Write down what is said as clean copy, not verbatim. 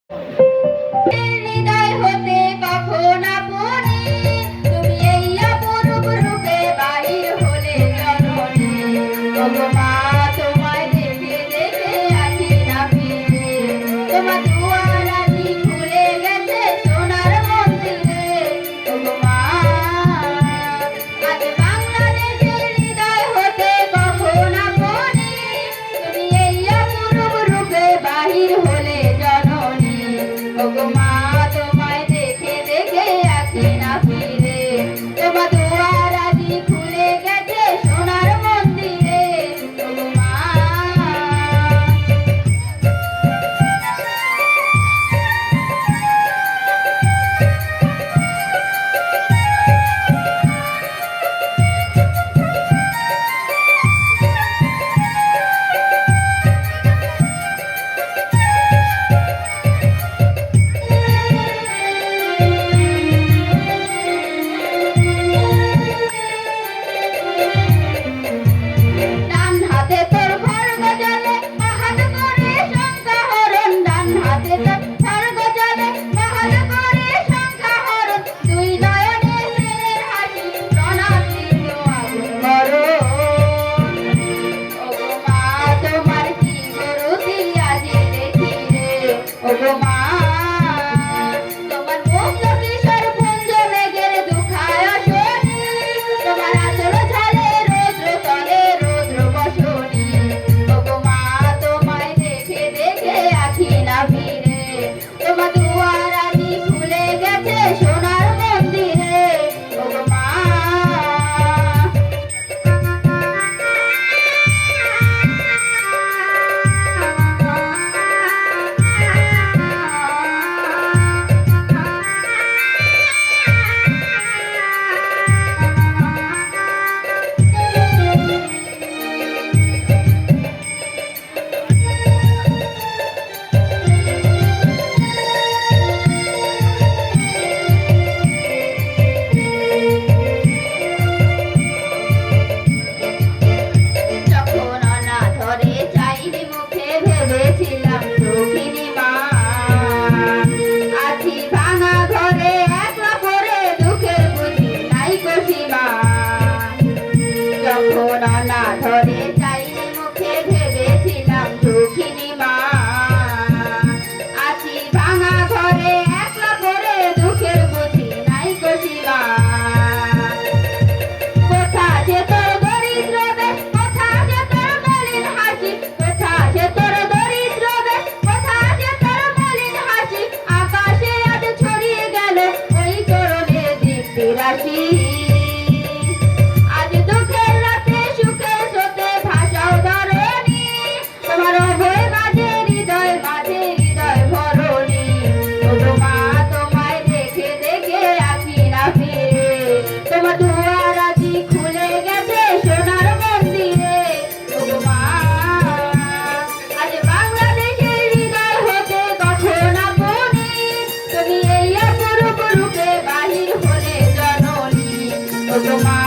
হৃদয় হতে কখন আপনি তুমি এই অপরূপ রূপে বাহির হলে জননী। ওগো মা তোমায় দেখে দেখে আছি না ফিরে, তোমার দুয়ার আজি খুলে গেছে সোনার মন্দিরে। ওগো মা আজ বাংলাদেশের হৃদয় হতে কখন আপনি তুমি এই অপরূপ রূপে বাহির হলে জননী। ওগো মা তোমায় দেখে দেখে আছি না ফিরে, তোমার দুয়ার আজি খুলে গেছে সোনার মন্দিরে। ওগো মা ডান হাতে তোর খড়গ জলে বাহাত করে সংখ্যা হরণ, ডান হাতে তোর খড়গ জলে বাহাত করে সংখ্যা হরণ, দুই নয়নে প্রেমের হাসি প্রণামৃত আগুন বরণ। ওগো মা তোমার কি গুরুতি আজি দেখি রে। ওগো মা তোমার মুক্ত কিশোর পুঞ্জ মেঘের দুখায় শনি, তোমার আচল ঝালে রৌদ্র তলে রৌদ্র বসনি। ওগো মা তোমায় দেখে দেখে আছি না ফিরে, তোমার দুয়ার আজি খুলে গেছে সোনার মন্দিরে। ওগো মা যখন অনাথরে চাইনি মুখে ভেবেছিলাম দুঃখিনী মা, আছি ভাঙা ঘরে একলা করে দুঃখের বুঝি নাই কসীমা। যখন অনাথরে চাইনি মুখে ভেবেছিলাম দুঃখিনী মা, আছি ভাঙা ঘরে একলা করে দুঃখের বুঝি নাই কসীমা। কোথা যে তোর দরিদ্র বেশ, কোথা যে তোর মলিন হাসি, কোথা যে তোর দরিদ্র বেশ, কোথা যে তোর মলিন হাসি, আকাশে আজ ছড়িয়ে গেল ওই চরণে দীপ্তি রাশি। আজ দুঃখের রাতে সুখের স্রোতে ভাসাও ধরণী, তোমার অভয় মাঝে হৃদয় ভরণী। ওগো মা তোমায় দেখে দেখে আছি না ফিরে, তোমার দুয়ার আজি খুলে গেছে সোনার মন্দিরে। ওগো মা আজ বাংলাদেশের হৃদয় হতে কখন আপনি তুমি এই অপরূপ রূপে বাহির হলে জননী। ওগো মা